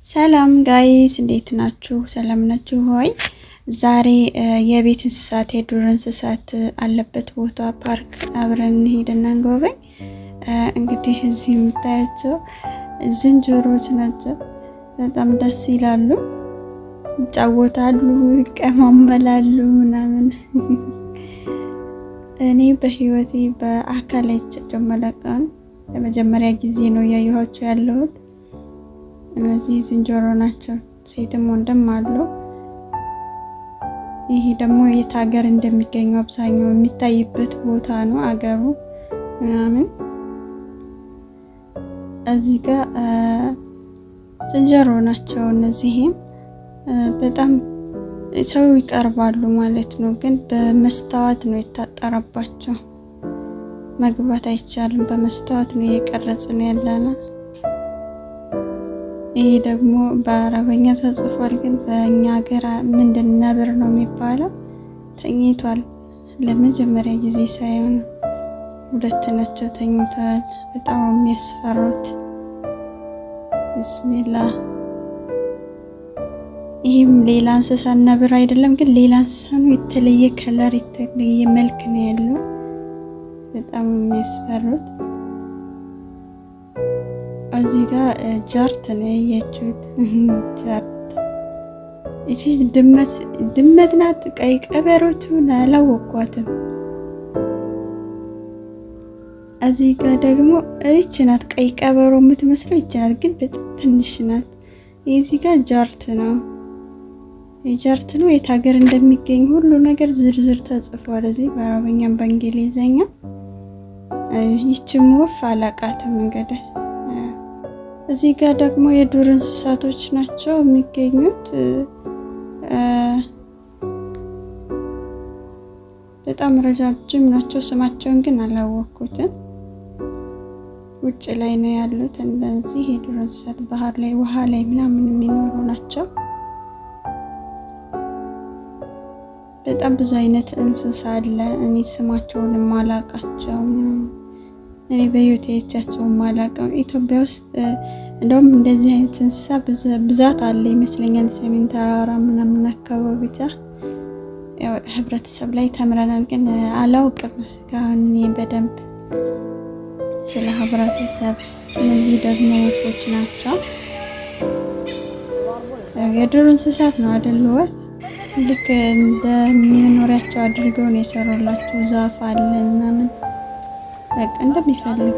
ሰላም ጋይስ እንዴት ናችሁ? ሰላም ናችሁ ሆይ? ዛሬ የቤት እንስሳት የዱር እንስሳት አለበት ቦታ ፓርክ አብረን ሄደን እንጎበኝ። እንግዲህ እዚህ የምታያቸው ዝንጀሮዎች ናቸው። በጣም ደስ ይላሉ፣ ይጫወታሉ፣ ይቀማመላሉ ምናምን። እኔ በህይወቴ በአካል አይቻቸው መለቀን ለመጀመሪያ ጊዜ ነው ያየኋቸው ያለሁት። እነዚህ ዝንጀሮ ናቸው፣ ሴትም ወንድም አለው። ይሄ ደግሞ የት ሀገር እንደሚገኙ አብዛኛው የሚታይበት ቦታ ነው አገሩ ምናምን። እዚህ ጋር ዝንጀሮ ናቸው። እነዚህም በጣም ሰው ይቀርባሉ ማለት ነው፣ ግን በመስታወት ነው የታጠረባቸው። መግባት አይቻልም፣ በመስታወት ነው እየቀረጽን ያለነው። ይሄ ደግሞ በአረበኛ ተጽፏል፣ ግን በእኛ ሀገር ምንድን ነብር ነው የሚባለው። ተኝቷል። ለመጀመሪያ ጊዜ ሳይሆን ሁለት ናቸው ተኝተዋል። በጣም የሚያስፈሩት። ቢስሚላህ። ይህም ሌላ እንስሳ ነብር አይደለም፣ ግን ሌላ እንስሳ ነው። የተለየ ከለር የተለየ መልክ ነው ያለው። በጣም የሚያስፈሩት። እዚህ ጋር ጃርት ነው ያያችሁት። ጃርት እቺ ድመት ናት። ቀይ ቀበሮቹን አላወቋትም። እዚህ ጋር ደግሞ እቺ ናት ቀይ ቀበሮ የምትመስለው። እቺ ናት ግን በጣም ትንሽ ናት። እዚህ ጋር ጃርት ነው። ጃርት ነው የት ሀገር እንደሚገኝ ሁሉ ነገር ዝርዝር ተጽፏል እዚህ በአረበኛም በእንግሊዘኛ። ይቺም ወፍ አላቃትም እንግዲህ። እዚህ ጋር ደግሞ የዱር እንስሳቶች ናቸው የሚገኙት። በጣም ረጃጅም ናቸው። ስማቸውን ግን አላወቅኩትም። ውጭ ላይ ነው ያሉት። እንደዚህ የዱር እንስሳት ባህር ላይ ውሃ ላይ ምናምን የሚኖሩ ናቸው። በጣም ብዙ አይነት እንስሳ አለ። እኔ ስማቸውን ማላቃቸው፣ እኔ በህይወቴ አይቻቸው ማላቀው። ኢትዮጵያ ውስጥ እንደውም እንደዚህ አይነት እንስሳ ብዛት አለ ይመስለኛል። ሰሜን ተራራ ምናምን አካባቢ ብቻ ያው ህብረተሰብ ላይ ተምረናል፣ ግን አላውቅም እስካሁን በደንብ ስለ ህብረተሰብ። እነዚህ ደግሞ ወፎች ናቸው። የዱር እንስሳት ነው አይደል? ወፍ ልክ እንደሚኖሪያቸው አድርገው ነው የሰሩላቸው። ዛፍ አለ ምናምን በቃ እንደሚፈልጉ